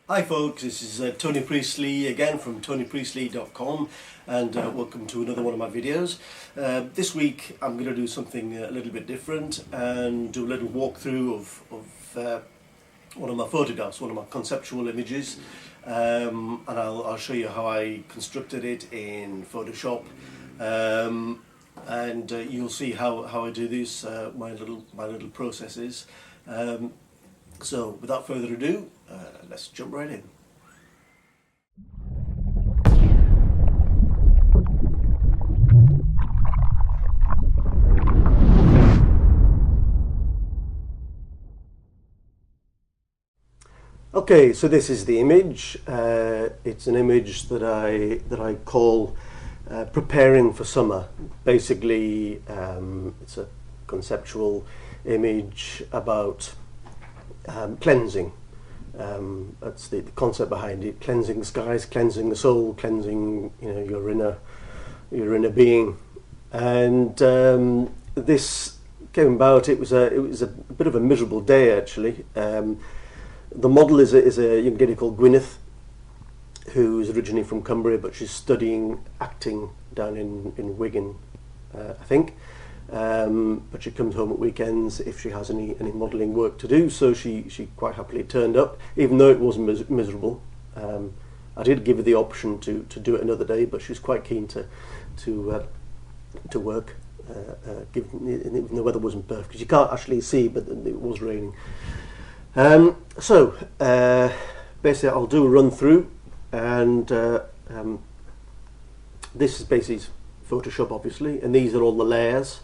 Hi folks, this is Tony Priestley again from tonypriestley.com and welcome to another one of my videos. This week I'm going to do something a little bit different and do a little walkthrough of one of my photographs, one of my conceptual images, and I'll show you how I constructed it in Photoshop, and you'll see how I do this, my little processes. So without further ado, let's jump right in. Okay, so this is the image. It's an image that I call preparing for summer. Basically, it's a conceptual image about cleansing. That's the concept behind it: cleansing the skies, cleansing the soul, cleansing your inner being. And this came about. It was a bit of a miserable day actually. The model is a young lady called Gwyneth, who is originally from Cumbria, but she's studying acting down in Wigan, I think. But she comes home at weekends if she has any modelling work to do, so she quite happily turned up, even though it was miserable. I did give her the option to do it another day, but she was quite keen to work, even the weather wasn't perfect, because you can't actually see, but it was raining. So basically I'll do a run through, and this is basically Photoshop obviously, and these are all the layers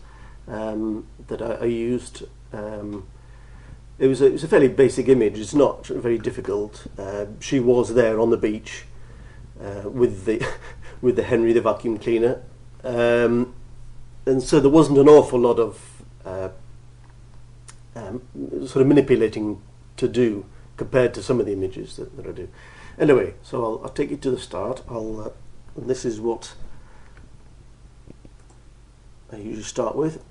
that I used. It was a fairly basic image. It's not very difficult. She was there on the beach with the Henry the vacuum cleaner, and so there wasn't an awful lot of sort of manipulating to do compared to some of the images that I do. Anyway, so I'll take you to the start. And this is what I usually start with.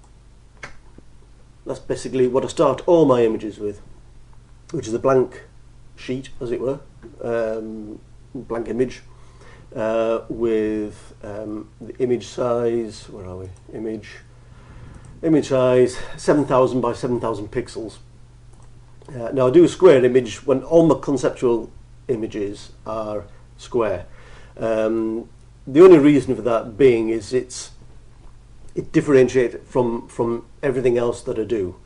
That's basically what I start all my images with, which is a blank sheet, as it were, blank image, with the image size. Where are we? Image size 7,000 by 7,000 pixels. Now I do a square image when all my conceptual images are square. The only reason for that being is it differentiates from everything else that I do.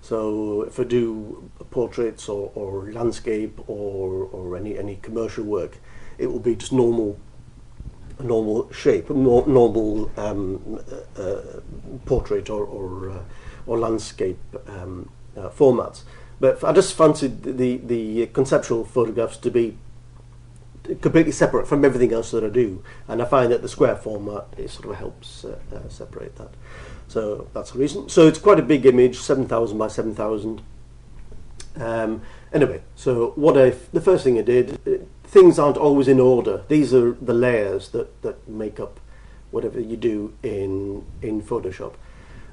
So if I do portraits or landscape or any commercial work, it will be just normal shape, normal portrait or landscape formats. But I just fancied the conceptual photographs to be completely separate from everything else that I do, and I find that the square format sort of helps separate that. So that's the reason. So it's quite a big image, 7,000 by 7,000. Anyway, so the first thing I did, things aren't always in order. These are the layers that make up whatever you do in Photoshop.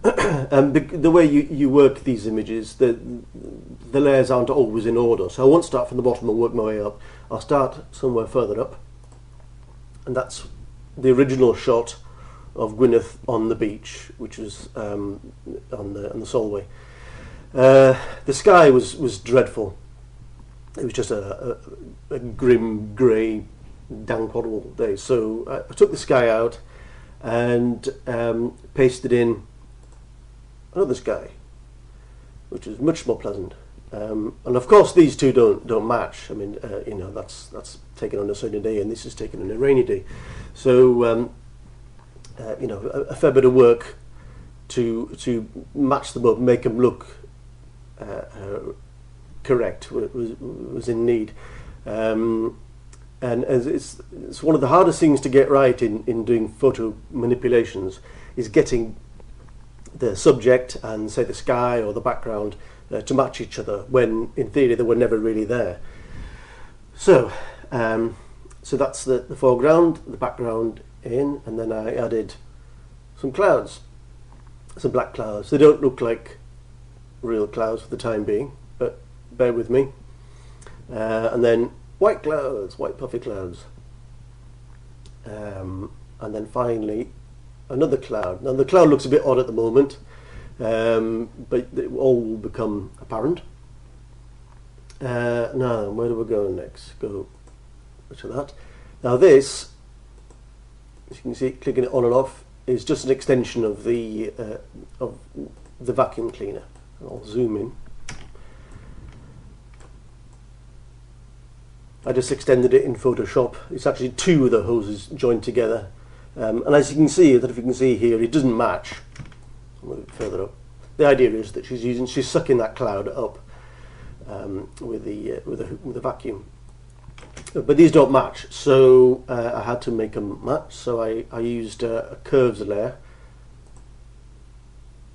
And the way you work these images, the layers aren't always in order. So I won't start from the bottom and work my way up. I'll start somewhere further up, and that's the original shot of Gwyneth on the beach, which was on the Solway. The sky was dreadful. It was just a grim, grey, dank, horrible day. So I took the sky out and pasted in another sky, which is much more pleasant. And of course these two don't match. I mean, that's taken on a sunny day and this is taken on a rainy day. So a fair bit of work to match them up, make them look correct was in need. And it's one of the hardest things to get right in doing photo manipulations, is getting the subject and say the sky or the background to match each other when in theory they were never really there. So that's the foreground, the background in, and then I added some clouds, some black clouds. They don't look like real clouds for the time being, but bear with me. And then white clouds, white puffy clouds. And then finally another cloud. Now the cloud looks a bit odd at the moment, but it all will become apparent. Now where do we go next? Go to that. Now this, as you can see, clicking it on and off, is just an extension of the vacuum cleaner. I'll zoom in. I just extended it in Photoshop. It's actually two of the hoses joined together, and as you can see, if you can see here, it doesn't match. I'll move it further up. The idea is that she's sucking that cloud up with the vacuum, but these don't match. So I had to make them match. So I used a curves layer.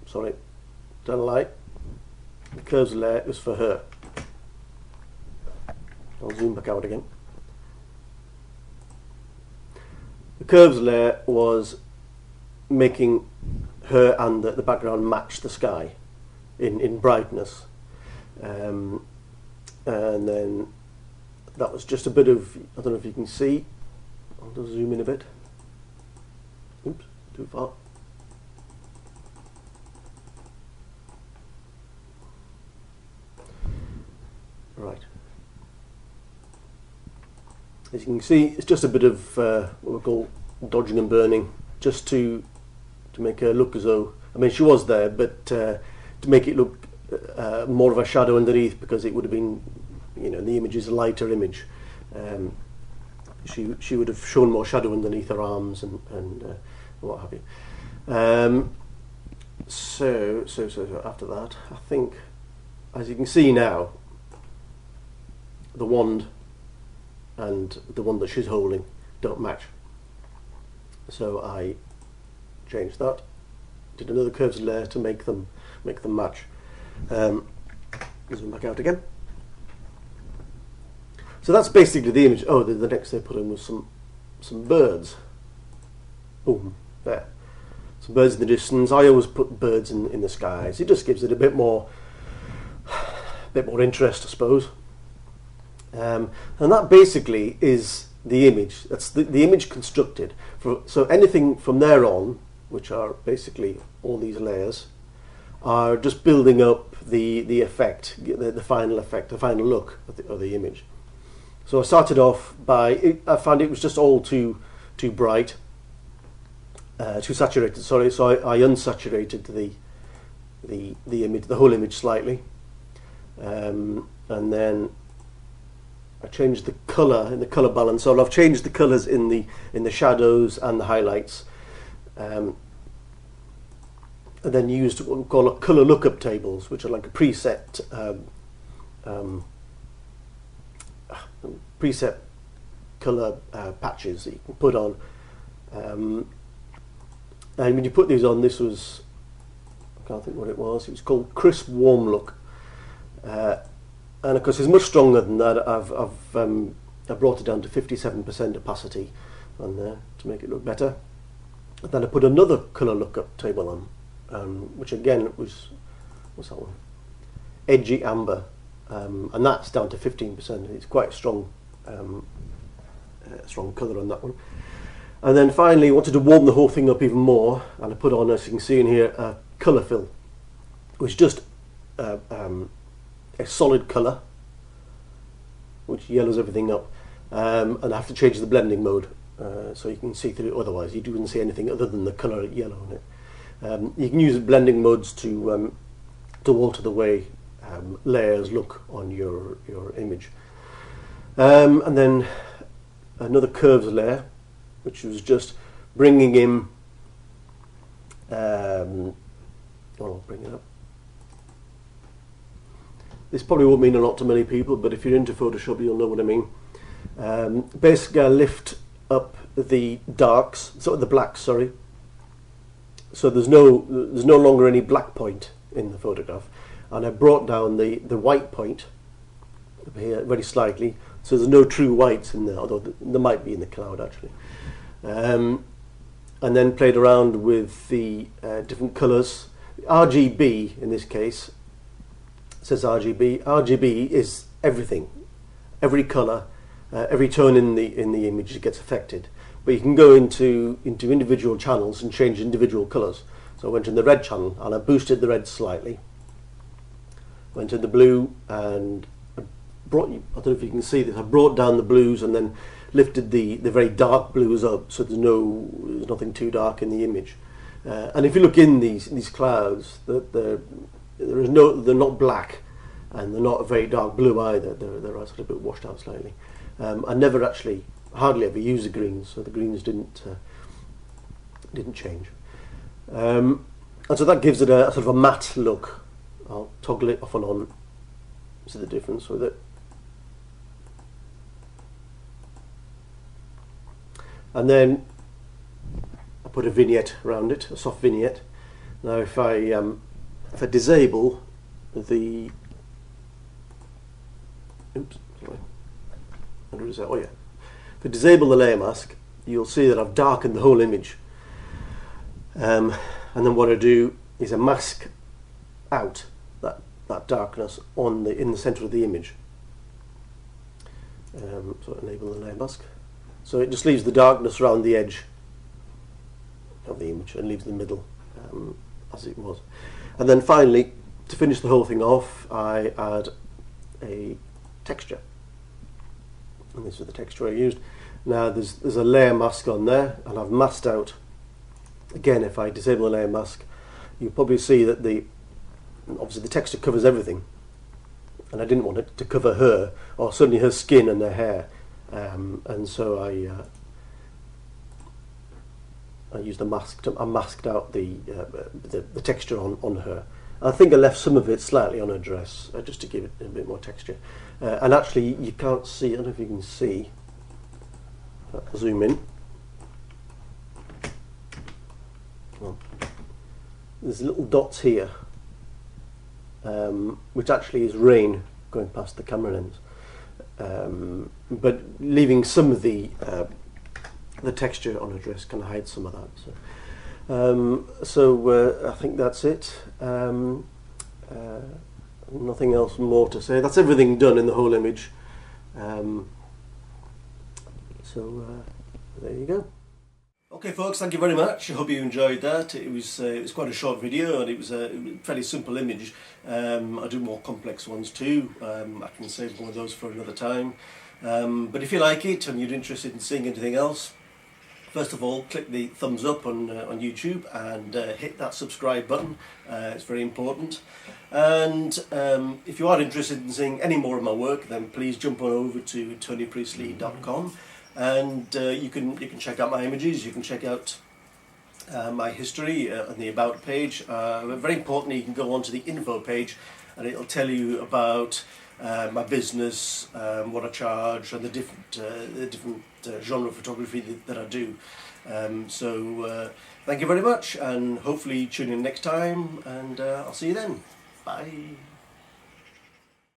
Sorry, don't lie. The curves layer is for her. I'll zoom back out again. The curves layer was making her and the background match the sky in brightness, and then that was just a bit of, I don't know if you can see, I'll just zoom in a bit. Oops, too far. Right. As you can see, it's just a bit of what we call dodging and burning, just to make her look as though, I mean, she was there, but to make it look more of a shadow underneath, because it would have been, you know, the image is a lighter image. She would have shown more shadow underneath her arms and what have you. So after that, I think, as you can see now, the wand and the one that she's holding don't match. So I changed that, did another curves layer to make them match. Zoom back out again. So that's basically the image. Oh, the next thing I put in was some birds. Boom, there. Some birds in the distance. I always put birds in the skies. It just gives it a bit more interest, I suppose. And that basically is the image. That's the image constructed. So anything from there on, which are basically all these layers, are just building up the effect, the final effect, the final look of the image. So I started off by, I found it was just all too bright, too saturated. Sorry, so I unsaturated the image, the whole image slightly, and then I changed the colour in the colour balance. So I've changed the colours in the shadows and the highlights, and then used what we call colour lookup tables, which are like a preset colour patches that you can put on. And when you put these on, this was, I can't think what it was. It was called Crisp Warm Look. And of course, it's much stronger than that. I've brought it down to 57% opacity on there to make it look better. And then I put another colour lookup table on, which again was, what's that one? Edgy Amber, and that's down to 15%. It's quite a strong colour on that one. And then finally, I wanted to warm the whole thing up even more, and I put on, as you can see in here, a colour fill, which is just a solid colour which yellows everything up, and I have to change the blending mode so you can see through it. Otherwise you wouldn't see anything other than the colour yellow on it. You can use blending modes to alter the way layers look on your image, and then another curves layer, which was just bringing in I'll bring it up. This probably won't mean a lot to many people, but if you're into Photoshop, you'll know what I mean. Basically, I lift up the darks, so the blacks, sorry. So there's no longer any black point in the photograph, and I brought down the white point up here very slightly, so there's no true whites in there, although there might be in the cloud actually. And then played around with the different colours. RGB in this case. It says RGB. RGB is everything, every colour every tone in the image gets affected. But you can go into individual channels and change individual colours. So I went in the red channel and I boosted the red slightly. Went in the blue and I don't know if you can see this, I brought down the blues and then lifted the very dark blues up, so there's nothing too dark in the image. And if you look in these clouds, they're not black, and they're not a very dark blue either. They're sort of a bit washed out slightly. I never actually, hardly ever use the greens, so the greens didn't change. And so that gives it a sort of a matte look. I'll toggle it off and on. See the difference with it. And then I put a vignette around it, a soft vignette. Now if I disable the, oops, sorry, oh yeah, if I disable the layer mask, you'll see that I've darkened the whole image. And then what I do is I mask out that darkness in the centre of the image. So enable the layer mask. So it just leaves the darkness around the edge of the image and leaves the middle as it was. And then finally, to finish the whole thing off, I add a texture. And this is the texture I used. Now there's a layer mask on there, and I've masked out. Again, if I disable the layer mask, you'll probably see that obviously the texture covers everything, and I didn't want it to cover her, or certainly her skin and her hair, and so I used a mask. I masked out the texture on her. I think I left some of it slightly on her dress, just to give it a bit more texture. And actually, you can't see. I don't know if you can see. I'll zoom in. Well, there's little dots here, which actually is rain going past the camera lens, but leaving some of the texture on her dress can hide some of that. So I think that's it. Nothing else more to say. That's everything done in the whole image. So there you go. Okay folks, thank you very much. I hope you enjoyed that. It was quite a short video, and it was a fairly simple image. I do more complex ones too. I can save one of those for another time. But if you like it and you're interested in seeing anything else, first of all, click the thumbs up on YouTube and hit that subscribe button. It's very important. And if you are interested in seeing any more of my work, then please jump on over to tonypriestley.com. And you can check out my images. You can check out my history on the About page. Very importantly, you can go onto the Info page, and it'll tell you about my business, what I charge, and the different genre of photography that I do. So thank you very much, and hopefully tune in next time, and I'll see you then. Bye.